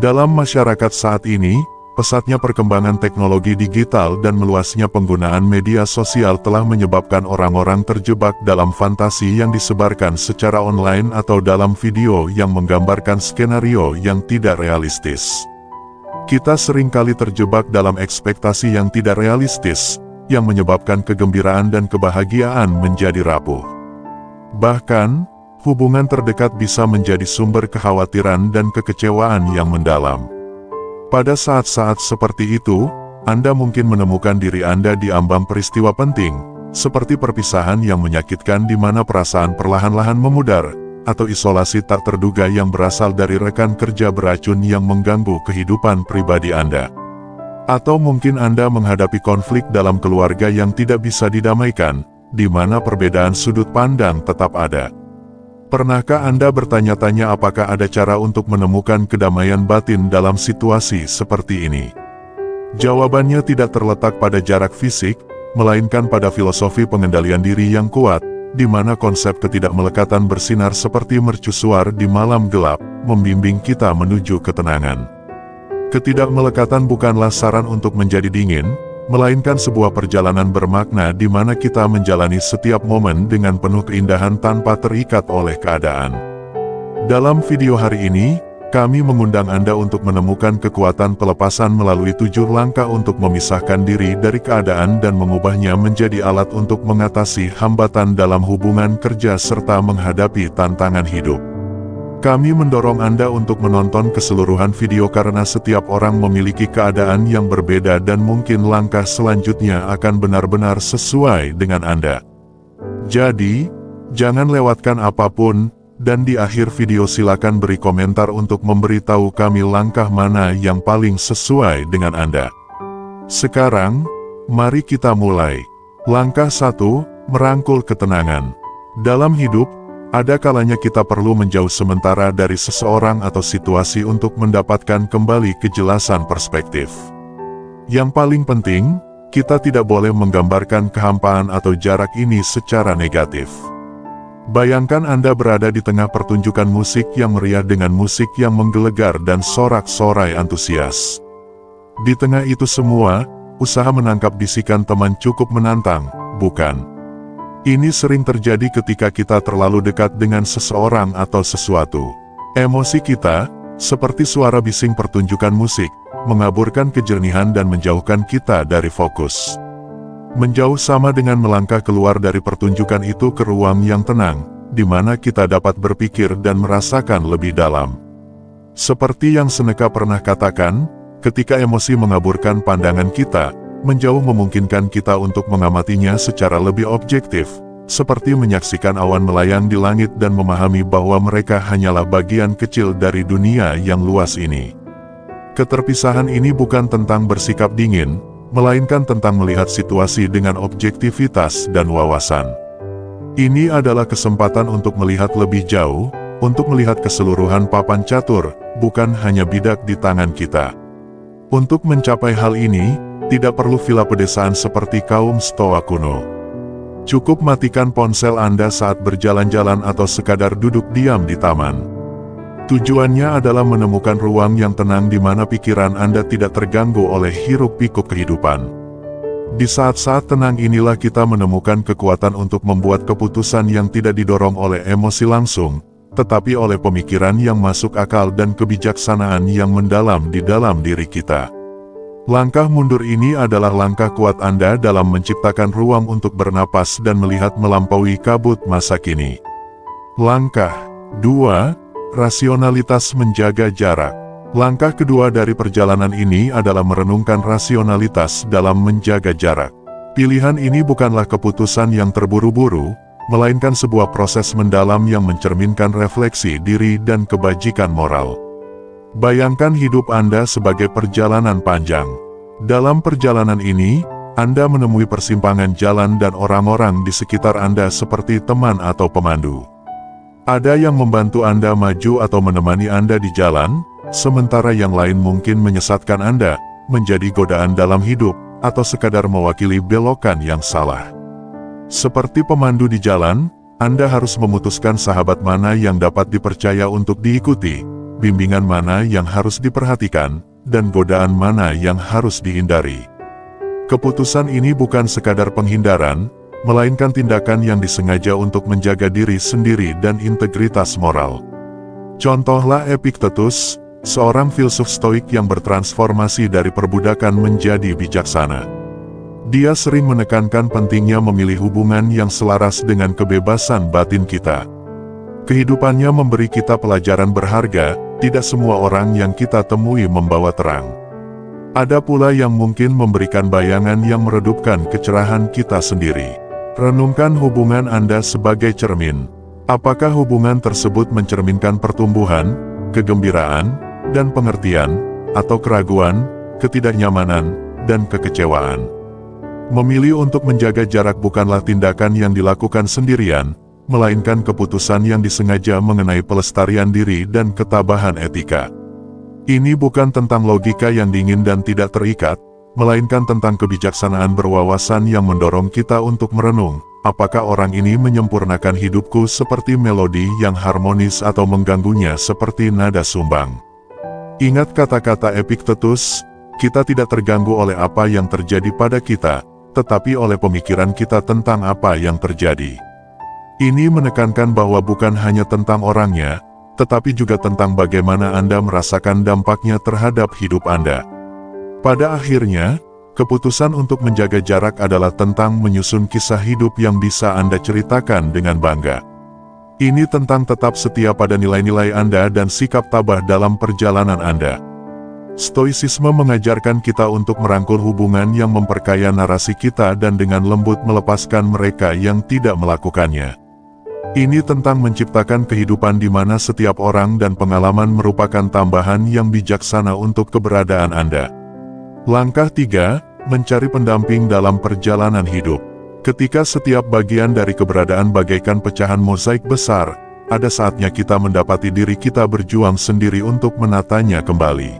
Dalam masyarakat saat ini, pesatnya perkembangan teknologi digital dan meluasnya penggunaan media sosial telah menyebabkan orang-orang terjebak dalam fantasi yang disebarkan secara online atau dalam video yang menggambarkan skenario yang tidak realistis. Kita seringkali terjebak dalam ekspektasi yang tidak realistis, yang menyebabkan kegembiraan dan kebahagiaan menjadi rapuh. Bahkan, hubungan terdekat bisa menjadi sumber kekhawatiran dan kekecewaan yang mendalam. Pada saat-saat seperti itu, Anda mungkin menemukan diri Anda di ambang peristiwa penting, seperti perpisahan yang menyakitkan di mana perasaan perlahan-lahan memudar, atau isolasi tak terduga yang berasal dari rekan kerja beracun yang mengganggu kehidupan pribadi Anda. Atau mungkin Anda menghadapi konflik dalam keluarga yang tidak bisa didamaikan, di mana perbedaan sudut pandang tetap ada. Pernahkah Anda bertanya-tanya apakah ada cara untuk menemukan kedamaian batin dalam situasi seperti ini? Jawabannya tidak terletak pada jarak fisik, melainkan pada filosofi pengendalian diri yang kuat, di mana konsep ketidakmelekatan bersinar seperti mercusuar di malam gelap, membimbing kita menuju ketenangan. Ketidakmelekatan bukanlah saran untuk menjadi dingin, melainkan sebuah perjalanan bermakna di mana kita menjalani setiap momen dengan penuh keindahan tanpa terikat oleh keadaan. Dalam video hari ini, kami mengundang Anda untuk menemukan kekuatan pelepasan melalui 7 langkah untuk memisahkan diri dari keadaan dan mengubahnya menjadi alat untuk mengatasi hambatan dalam hubungan kerja serta menghadapi tantangan hidup. Kami mendorong Anda untuk menonton keseluruhan video karena setiap orang memiliki keadaan yang berbeda dan mungkin langkah selanjutnya akan benar-benar sesuai dengan Anda. Jadi, jangan lewatkan apapun, dan di akhir video silakan beri komentar untuk memberitahu kami langkah mana yang paling sesuai dengan Anda. Sekarang, mari kita mulai. Langkah 1, merangkul ketenangan. Dalam hidup, ada kalanya kita perlu menjauh sementara dari seseorang atau situasi untuk mendapatkan kembali kejelasan perspektif. Yang paling penting, kita tidak boleh menggambarkan kehampaan atau jarak ini secara negatif. Bayangkan Anda berada di tengah pertunjukan musik yang meriah dengan musik yang menggelegar dan sorak-sorai antusias. Di tengah itu semua, usaha menangkap bisikan teman cukup menantang, bukan? Ini sering terjadi ketika kita terlalu dekat dengan seseorang atau sesuatu. Emosi kita, seperti suara bising pertunjukan musik, mengaburkan kejernihan dan menjauhkan kita dari fokus. Menjauh sama dengan melangkah keluar dari pertunjukan itu ke ruang yang tenang, di mana kita dapat berpikir dan merasakan lebih dalam. Seperti yang Seneca pernah katakan, ketika emosi mengaburkan pandangan kita, menjauh memungkinkan kita untuk mengamatinya secara lebih objektif, seperti menyaksikan awan melayang di langit dan memahami bahwa mereka hanyalah bagian kecil dari dunia yang luas ini. Keterpisahan ini bukan tentang bersikap dingin, melainkan tentang melihat situasi dengan objektivitas dan wawasan. Ini adalah kesempatan untuk melihat lebih jauh, untuk melihat keseluruhan papan catur, bukan hanya bidak di tangan kita. Untuk mencapai hal ini, tidak perlu villa pedesaan seperti kaum Stoa kuno. Cukup matikan ponsel Anda saat berjalan-jalan atau sekadar duduk diam di taman. Tujuannya adalah menemukan ruang yang tenang di mana pikiran Anda tidak terganggu oleh hiruk-pikuk kehidupan. Di saat-saat tenang inilah kita menemukan kekuatan untuk membuat keputusan yang tidak didorong oleh emosi langsung, tetapi oleh pemikiran yang masuk akal dan kebijaksanaan yang mendalam di dalam diri kita. Langkah mundur ini adalah langkah kuat Anda dalam menciptakan ruang untuk bernapas dan melihat melampaui kabut masa kini. Langkah 2. Rasionalitas menjaga jarak. Langkah kedua dari perjalanan ini adalah merenungkan rasionalitas dalam menjaga jarak. Pilihan ini bukanlah keputusan yang terburu-buru, melainkan sebuah proses mendalam yang mencerminkan refleksi diri dan kebajikan moral. Bayangkan hidup Anda sebagai perjalanan panjang. Dalam perjalanan ini, Anda menemui persimpangan jalan dan orang-orang di sekitar Anda seperti teman atau pemandu. Ada yang membantu Anda maju atau menemani Anda di jalan, sementara yang lain mungkin menyesatkan Anda, menjadi godaan dalam hidup, atau sekadar mewakili belokan yang salah. Seperti pemandu di jalan, Anda harus memutuskan sahabat mana yang dapat dipercaya untuk diikuti, bimbingan mana yang harus diperhatikan, dan godaan mana yang harus dihindari. Keputusan ini bukan sekadar penghindaran, melainkan tindakan yang disengaja untuk menjaga diri sendiri dan integritas moral. Contohlah Epictetus, seorang filsuf stoik yang bertransformasi dari perbudakan menjadi bijaksana. Dia sering menekankan pentingnya memilih hubungan yang selaras dengan kebebasan batin kita. Kehidupannya memberi kita pelajaran berharga, tidak semua orang yang kita temui membawa terang. Ada pula yang mungkin memberikan bayangan yang meredupkan kecerahan kita sendiri. Renungkan hubungan Anda sebagai cermin. Apakah hubungan tersebut mencerminkan pertumbuhan, kegembiraan, dan pengertian, atau keraguan, ketidaknyamanan, dan kekecewaan? Memilih untuk menjaga jarak bukanlah tindakan yang dilakukan sendirian, melainkan keputusan yang disengaja mengenai pelestarian diri dan ketabahan etika. Ini bukan tentang logika yang dingin dan tidak terikat, melainkan tentang kebijaksanaan berwawasan yang mendorong kita untuk merenung, apakah orang ini menyempurnakan hidupku seperti melodi yang harmonis atau mengganggunya seperti nada sumbang. Ingat kata-kata Epictetus, kita tidak terganggu oleh apa yang terjadi pada kita, tetapi oleh pemikiran kita tentang apa yang terjadi. Ini menekankan bahwa bukan hanya tentang orangnya, tetapi juga tentang bagaimana Anda merasakan dampaknya terhadap hidup Anda. Pada akhirnya, keputusan untuk menjaga jarak adalah tentang menyusun kisah hidup yang bisa Anda ceritakan dengan bangga. Ini tentang tetap setia pada nilai-nilai Anda dan sikap tabah dalam perjalanan Anda. Stoicisme mengajarkan kita untuk merangkul hubungan yang memperkaya narasi kita dan dengan lembut melepaskan mereka yang tidak melakukannya. Ini tentang menciptakan kehidupan di mana setiap orang dan pengalaman merupakan tambahan yang bijaksana untuk keberadaan Anda. Langkah 3, mencari pendamping dalam perjalanan hidup. Ketika setiap bagian dari keberadaan bagaikan pecahan mozaik besar, ada saatnya kita mendapati diri kita berjuang sendiri untuk menatanya kembali.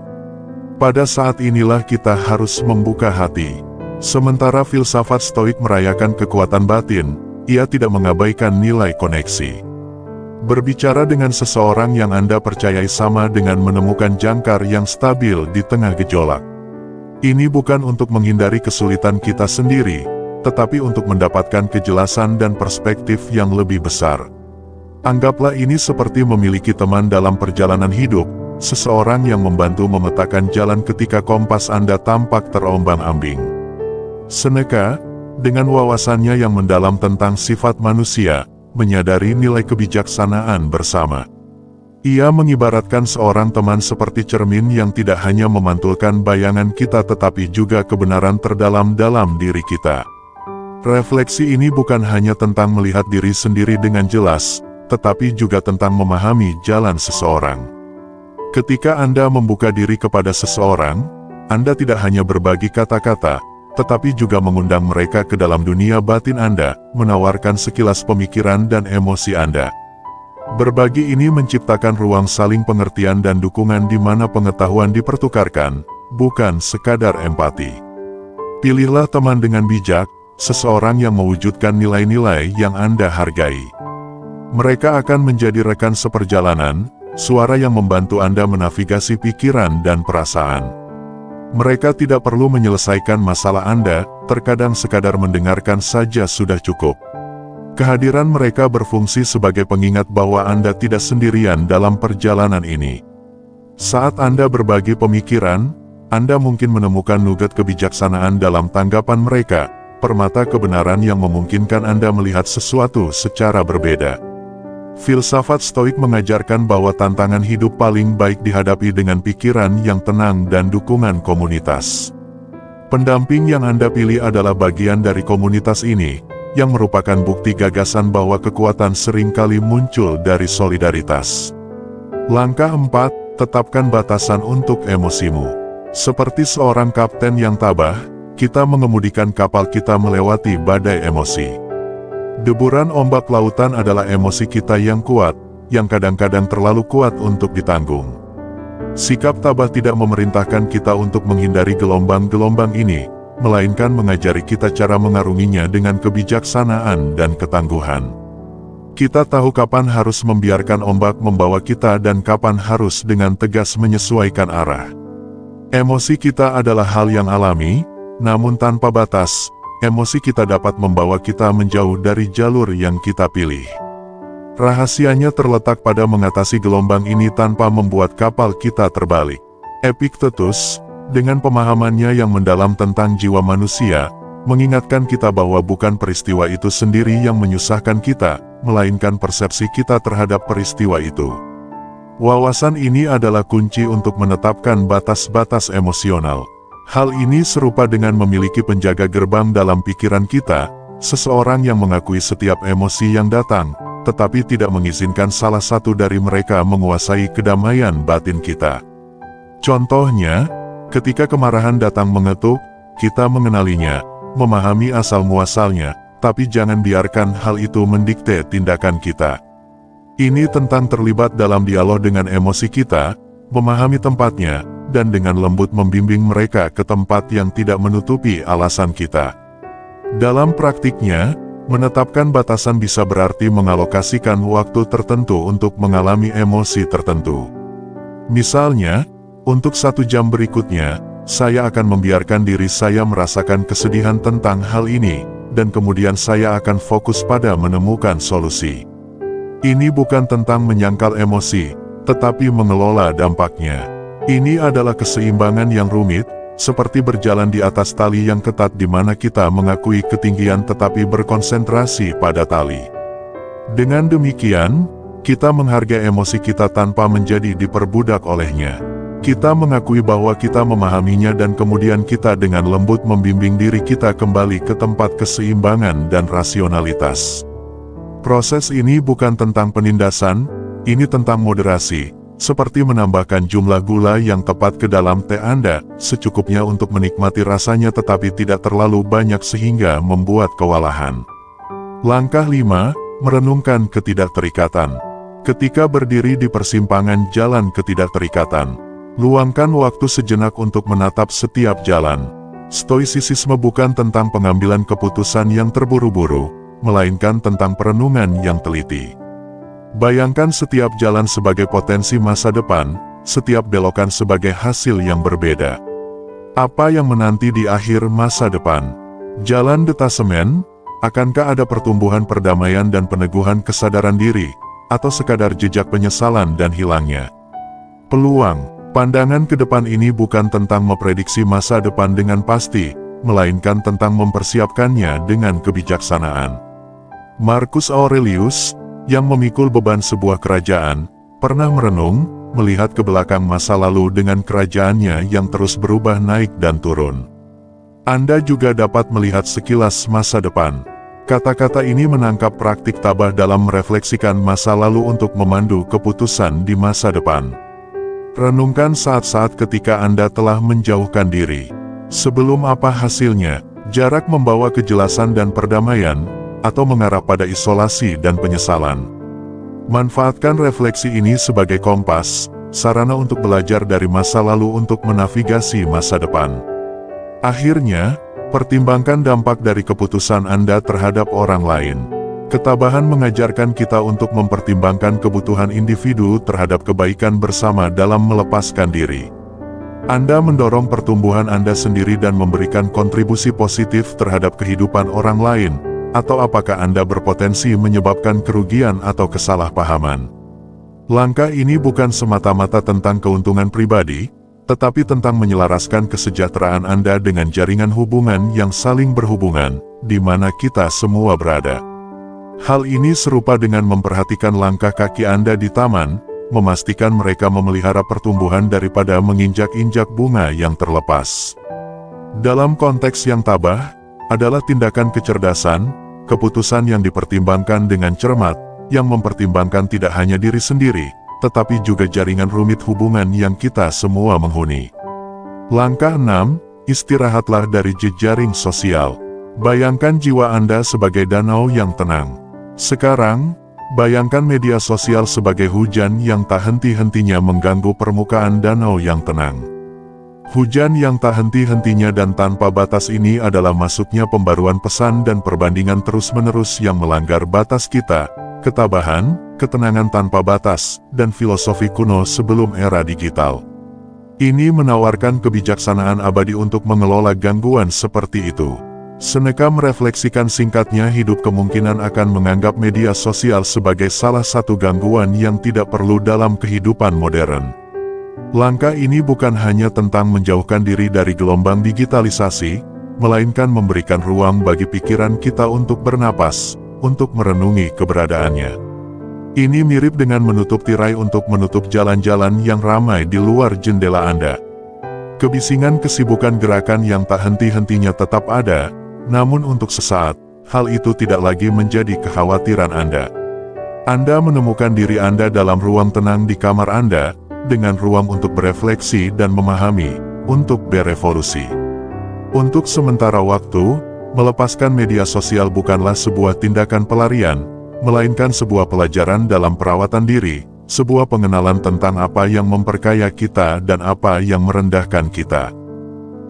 Pada saat inilah kita harus membuka hati. Sementara filsafat stoik merayakan kekuatan batin, ia tidak mengabaikan nilai koneksi. Berbicara dengan seseorang yang Anda percayai sama dengan menemukan jangkar yang stabil di tengah gejolak. Ini bukan untuk menghindari kesulitan kita sendiri, tetapi untuk mendapatkan kejelasan dan perspektif yang lebih besar. Anggaplah ini seperti memiliki teman dalam perjalanan hidup, seseorang yang membantu memetakan jalan ketika kompas Anda tampak terombang-ambing. Seneca, dengan wawasannya yang mendalam tentang sifat manusia, menyadari nilai kebijaksanaan bersama. Ia mengibaratkan seorang teman seperti cermin yang tidak hanya memantulkan bayangan kita tetapi juga kebenaran terdalam dalam diri kita. Refleksi ini bukan hanya tentang melihat diri sendiri dengan jelas, tetapi juga tentang memahami jalan seseorang. Ketika Anda membuka diri kepada seseorang, Anda tidak hanya berbagi kata-kata, tetapi juga mengundang mereka ke dalam dunia batin Anda, menawarkan sekilas pemikiran dan emosi Anda. Berbagi ini menciptakan ruang saling pengertian dan dukungan di mana pengetahuan dipertukarkan, bukan sekadar empati. Pilihlah teman dengan bijak, seseorang yang mewujudkan nilai-nilai yang Anda hargai. Mereka akan menjadi rekan seperjalanan, suara yang membantu Anda menavigasi pikiran dan perasaan. Mereka tidak perlu menyelesaikan masalah Anda, terkadang sekadar mendengarkan saja sudah cukup. Kehadiran mereka berfungsi sebagai pengingat bahwa Anda tidak sendirian dalam perjalanan ini. Saat Anda berbagi pemikiran, Anda mungkin menemukan nugat kebijaksanaan dalam tanggapan mereka, permata kebenaran yang memungkinkan Anda melihat sesuatu secara berbeda. Filsafat stoik mengajarkan bahwa tantangan hidup paling baik dihadapi dengan pikiran yang tenang dan dukungan komunitas. Pendamping yang Anda pilih adalah bagian dari komunitas ini, yang merupakan bukti gagasan bahwa kekuatan seringkali muncul dari solidaritas. Langkah 4, tetapkan batasan untuk emosimu. Seperti seorang kapten yang tabah, kita mengemudikan kapal kita melewati badai emosi. Deburan ombak lautan adalah emosi kita yang kuat, yang kadang-kadang terlalu kuat untuk ditanggung. Sikap tabah tidak memerintahkan kita untuk menghindari gelombang-gelombang ini, melainkan mengajari kita cara mengarunginya dengan kebijaksanaan dan ketangguhan. Kita tahu kapan harus membiarkan ombak membawa kita dan kapan harus dengan tegas menyesuaikan arah. Emosi kita adalah hal yang alami, namun tanpa batas, emosi kita dapat membawa kita menjauh dari jalur yang kita pilih. Rahasianya terletak pada mengatasi gelombang ini tanpa membuat kapal kita terbalik. Epictetus, dengan pemahamannya yang mendalam tentang jiwa manusia, mengingatkan kita bahwa bukan peristiwa itu sendiri yang menyusahkan kita, melainkan persepsi kita terhadap peristiwa itu. Wawasan ini adalah kunci untuk menetapkan batas-batas emosional. Hal ini serupa dengan memiliki penjaga gerbang dalam pikiran kita, seseorang yang mengakui setiap emosi yang datang, tetapi tidak mengizinkan salah satu dari mereka menguasai kedamaian batin kita. Contohnya, ketika kemarahan datang mengetuk, kita mengenalinya, memahami asal-muasalnya, tapi jangan biarkan hal itu mendikte tindakan kita. Ini tentang terlibat dalam dialog dengan emosi kita, memahami tempatnya, dan dengan lembut membimbing mereka ke tempat yang tidak menutupi alasan kita. Dalam praktiknya, menetapkan batasan bisa berarti mengalokasikan waktu tertentu untuk mengalami emosi tertentu. Misalnya, untuk 1 jam berikutnya, saya akan membiarkan diri saya merasakan kesedihan tentang hal ini, dan kemudian saya akan fokus pada menemukan solusi. Ini bukan tentang menyangkal emosi, tetapi mengelola dampaknya. Ini adalah keseimbangan yang rumit, seperti berjalan di atas tali yang ketat di mana kita mengakui ketinggian tetapi berkonsentrasi pada tali. Dengan demikian, kita menghargai emosi kita tanpa menjadi diperbudak olehnya. Kita mengakui bahwa kita memahaminya dan kemudian kita dengan lembut membimbing diri kita kembali ke tempat keseimbangan dan rasionalitas. Proses ini bukan tentang penindasan, ini tentang moderasi, seperti menambahkan jumlah gula yang tepat ke dalam teh Anda, secukupnya untuk menikmati rasanya tetapi tidak terlalu banyak sehingga membuat kewalahan. Langkah 5, merenungkan ketidakterikatan. Ketika berdiri di persimpangan jalan ketidakterikatan, luangkan waktu sejenak untuk menatap setiap jalan. Stoicisme bukan tentang pengambilan keputusan yang terburu-buru, melainkan tentang perenungan yang teliti. Bayangkan setiap jalan sebagai potensi masa depan, setiap belokan sebagai hasil yang berbeda. Apa yang menanti di akhir masa depan? Jalan detasemen? Akankah ada pertumbuhan perdamaian dan peneguhan kesadaran diri, atau sekadar jejak penyesalan dan hilangnya? Peluang. Pandangan ke depan ini bukan tentang memprediksi masa depan dengan pasti, melainkan tentang mempersiapkannya dengan kebijaksanaan. Marcus Aurelius, yang memikul beban sebuah kerajaan, pernah merenung, melihat ke belakang masa lalu dengan kerajaannya yang terus berubah naik dan turun. Anda juga dapat melihat sekilas masa depan. Kata-kata ini menangkap praktik tabah dalam merefleksikan masa lalu untuk memandu keputusan di masa depan. Renungkan saat-saat ketika Anda telah menjauhkan diri. Sebelum apa hasilnya, jarak membawa kejelasan dan perdamaian, atau mengarah pada isolasi dan penyesalan. Manfaatkan refleksi ini sebagai kompas, sarana untuk belajar dari masa lalu untuk menavigasi masa depan. Akhirnya, pertimbangkan dampak dari keputusan Anda terhadap orang lain. Ketabahan mengajarkan kita untuk mempertimbangkan kebutuhan individu terhadap kebaikan bersama dalam melepaskan diri. Anda mendorong pertumbuhan Anda sendiri dan memberikan kontribusi positif terhadap kehidupan orang lain, atau apakah Anda berpotensi menyebabkan kerugian atau kesalahpahaman? Langkah ini bukan semata-mata tentang keuntungan pribadi, tetapi tentang menyelaraskan kesejahteraan Anda dengan jaringan hubungan yang saling berhubungan, di mana kita semua berada. Hal ini serupa dengan memperhatikan langkah kaki Anda di taman, memastikan mereka memelihara pertumbuhan daripada menginjak-injak bunga yang terlepas. Dalam konteks yang tabah, adalah tindakan kecerdasan, keputusan yang dipertimbangkan dengan cermat, yang mempertimbangkan tidak hanya diri sendiri, tetapi juga jaringan rumit hubungan yang kita semua menghuni. Langkah 6, istirahatlah dari jejaring sosial. Bayangkan jiwa Anda sebagai danau yang tenang. Sekarang, bayangkan media sosial sebagai hujan yang tak henti-hentinya mengganggu permukaan danau yang tenang. Hujan yang tak henti-hentinya dan tanpa batas ini adalah masuknya pembaruan pesan dan perbandingan terus-menerus yang melanggar batas kita, ketabahan, ketenangan tanpa batas, dan filosofi kuno sebelum era digital. Ini menawarkan kebijaksanaan abadi untuk mengelola gangguan seperti itu. Seneca merefleksikan singkatnya hidup kemungkinan akan menganggap media sosial sebagai salah satu gangguan yang tidak perlu dalam kehidupan modern. Langkah ini bukan hanya tentang menjauhkan diri dari gelombang digitalisasi, melainkan memberikan ruang bagi pikiran kita untuk bernapas, untuk merenungi keberadaannya. Ini mirip dengan menutup tirai untuk menutup jalan-jalan yang ramai di luar jendela Anda. Kebisingan kesibukan gerakan yang tak henti-hentinya tetap ada, namun untuk sesaat, hal itu tidak lagi menjadi kekhawatiran Anda. Anda menemukan diri Anda dalam ruang tenang di kamar Anda, dengan ruang untuk berefleksi dan memahami, untuk berevolusi. Untuk sementara waktu, melepaskan media sosial bukanlah sebuah tindakan pelarian, melainkan sebuah pelajaran dalam perawatan diri, sebuah pengenalan tentang apa yang memperkaya kita dan apa yang merendahkan kita.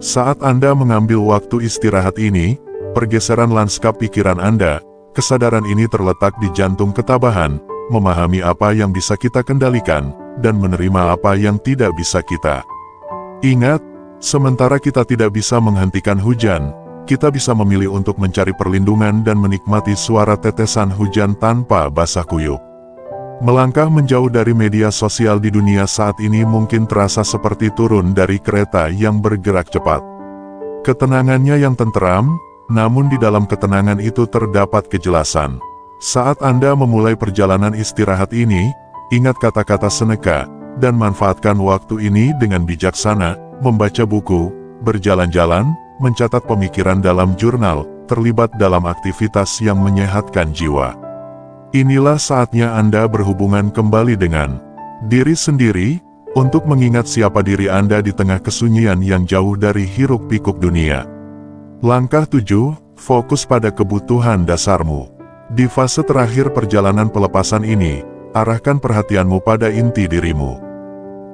Saat Anda mengambil waktu istirahat ini, pergeseran lanskap pikiran Anda, kesadaran ini terletak di jantung ketabahan, memahami apa yang bisa kita kendalikan, dan menerima apa yang tidak bisa kita. Ingat, sementara kita tidak bisa menghentikan hujan, kita bisa memilih untuk mencari perlindungan dan menikmati suara tetesan hujan tanpa basah kuyup. Melangkah menjauh dari media sosial di dunia saat ini mungkin terasa seperti turun dari kereta yang bergerak cepat. Ketenangannya yang tenteram, namun di dalam ketenangan itu terdapat kejelasan. Saat Anda memulai perjalanan istirahat ini, ingat kata-kata Seneca, dan manfaatkan waktu ini dengan bijaksana, membaca buku, berjalan-jalan, mencatat pemikiran dalam jurnal, terlibat dalam aktivitas yang menyehatkan jiwa. Inilah saatnya Anda berhubungan kembali dengan diri sendiri, untuk mengingat siapa diri Anda di tengah kesunyian yang jauh dari hiruk-pikuk dunia. Langkah 7, fokus pada kebutuhan dasarmu. Di fase terakhir perjalanan pelepasan ini, arahkan perhatianmu pada inti dirimu.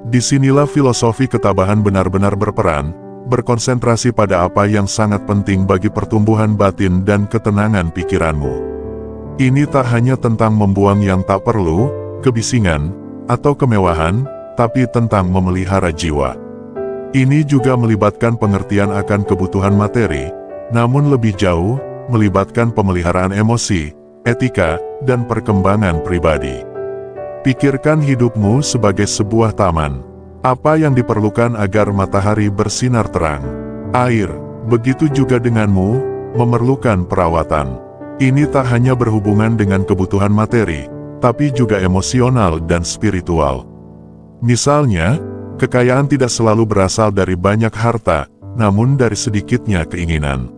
Disinilah filosofi ketabahan benar-benar berperan, berkonsentrasi pada apa yang sangat penting bagi pertumbuhan batin dan ketenangan pikiranmu. Ini tak hanya tentang membuang yang tak perlu, kebisingan, atau kemewahan, tapi tentang memelihara jiwa. Ini juga melibatkan pengertian akan kebutuhan materi, namun lebih jauh, melibatkan pemeliharaan emosi, etika, dan perkembangan pribadi. Pikirkan hidupmu sebagai sebuah taman. Apa yang diperlukan agar matahari bersinar terang? Air. Begitu juga denganmu, memerlukan perawatan. Ini tak hanya berhubungan dengan kebutuhan materi, tapi juga emosional dan spiritual. Misalnya, kekayaan tidak selalu berasal dari banyak harta, namun dari sedikitnya keinginan.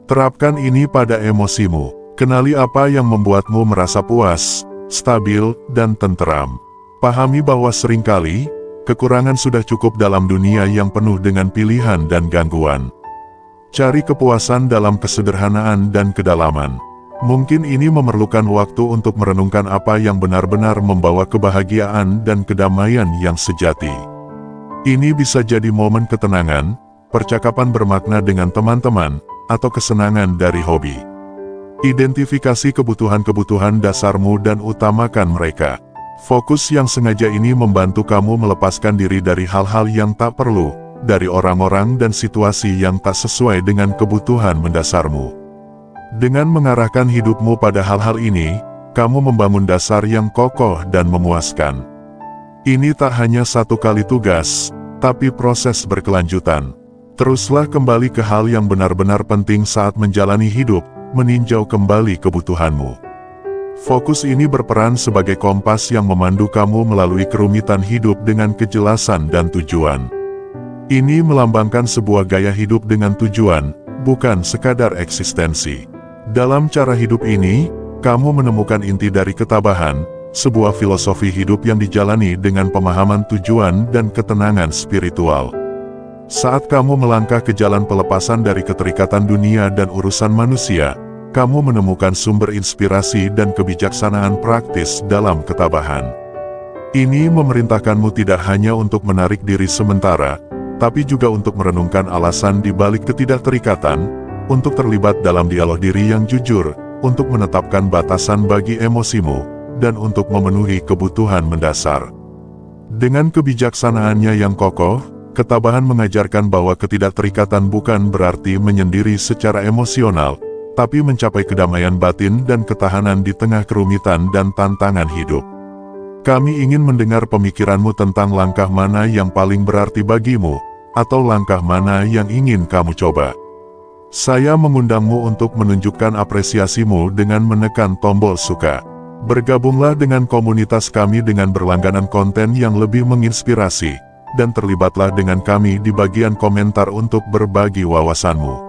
Terapkan ini pada emosimu. Kenali apa yang membuatmu merasa puas, stabil, dan tenteram. Pahami bahwa seringkali, kekurangan sudah cukup dalam dunia yang penuh dengan pilihan dan gangguan. Cari kepuasan dalam kesederhanaan dan kedalaman. Mungkin ini memerlukan waktu untuk merenungkan apa yang benar-benar membawa kebahagiaan dan kedamaian yang sejati. Ini bisa jadi momen ketenangan, percakapan bermakna dengan teman-teman, atau kesenangan dari hobi. Identifikasi kebutuhan-kebutuhan dasarmu dan utamakan mereka. Fokus yang sengaja ini membantu kamu melepaskan diri dari hal-hal yang tak perlu, dari orang-orang dan situasi yang tak sesuai dengan kebutuhan mendasarmu. Dengan mengarahkan hidupmu pada hal-hal ini, kamu membangun dasar yang kokoh dan memuaskan. Ini tak hanya satu kali tugas, tapi proses berkelanjutan. Teruslah kembali ke hal yang benar-benar penting saat menjalani hidup, meninjau kembali kebutuhanmu. Fokus ini berperan sebagai kompas yang memandu kamu melalui kerumitan hidup dengan kejelasan dan tujuan. Ini melambangkan sebuah gaya hidup dengan tujuan, bukan sekadar eksistensi. Dalam cara hidup ini, kamu menemukan inti dari ketabahan, sebuah filosofi hidup yang dijalani dengan pemahaman tujuan dan ketenangan spiritual. Saat kamu melangkah ke jalan pelepasan dari keterikatan dunia dan urusan manusia, kamu menemukan sumber inspirasi dan kebijaksanaan praktis dalam ketabahan. Ini memerintahkanmu tidak hanya untuk menarik diri sementara, tapi juga untuk merenungkan alasan di balik ketidakterikatan, untuk terlibat dalam dialog diri yang jujur, untuk menetapkan batasan bagi emosimu, dan untuk memenuhi kebutuhan mendasar. Dengan kebijaksanaannya yang kokoh, ketabahan mengajarkan bahwa ketidakterikatan bukan berarti menyendiri secara emosional, tapi mencapai kedamaian batin dan ketahanan di tengah kerumitan dan tantangan hidup. Kami ingin mendengar pemikiranmu tentang langkah mana yang paling berarti bagimu, atau langkah mana yang ingin kamu coba. Saya mengundangmu untuk menunjukkan apresiasimu dengan menekan tombol suka. Bergabunglah dengan komunitas kami dengan berlangganan konten yang lebih menginspirasi, dan terlibatlah dengan kami di bagian komentar untuk berbagi wawasanmu.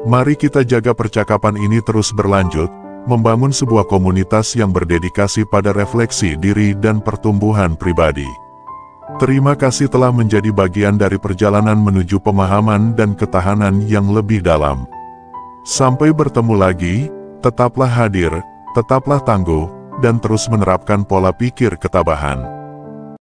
Mari kita jaga percakapan ini terus berlanjut, membangun sebuah komunitas yang berdedikasi pada refleksi diri dan pertumbuhan pribadi. Terima kasih telah menjadi bagian dari perjalanan menuju pemahaman dan ketahanan yang lebih dalam. Sampai bertemu lagi, tetaplah hadir, tetaplah tangguh, dan terus menerapkan pola pikir ketabahan.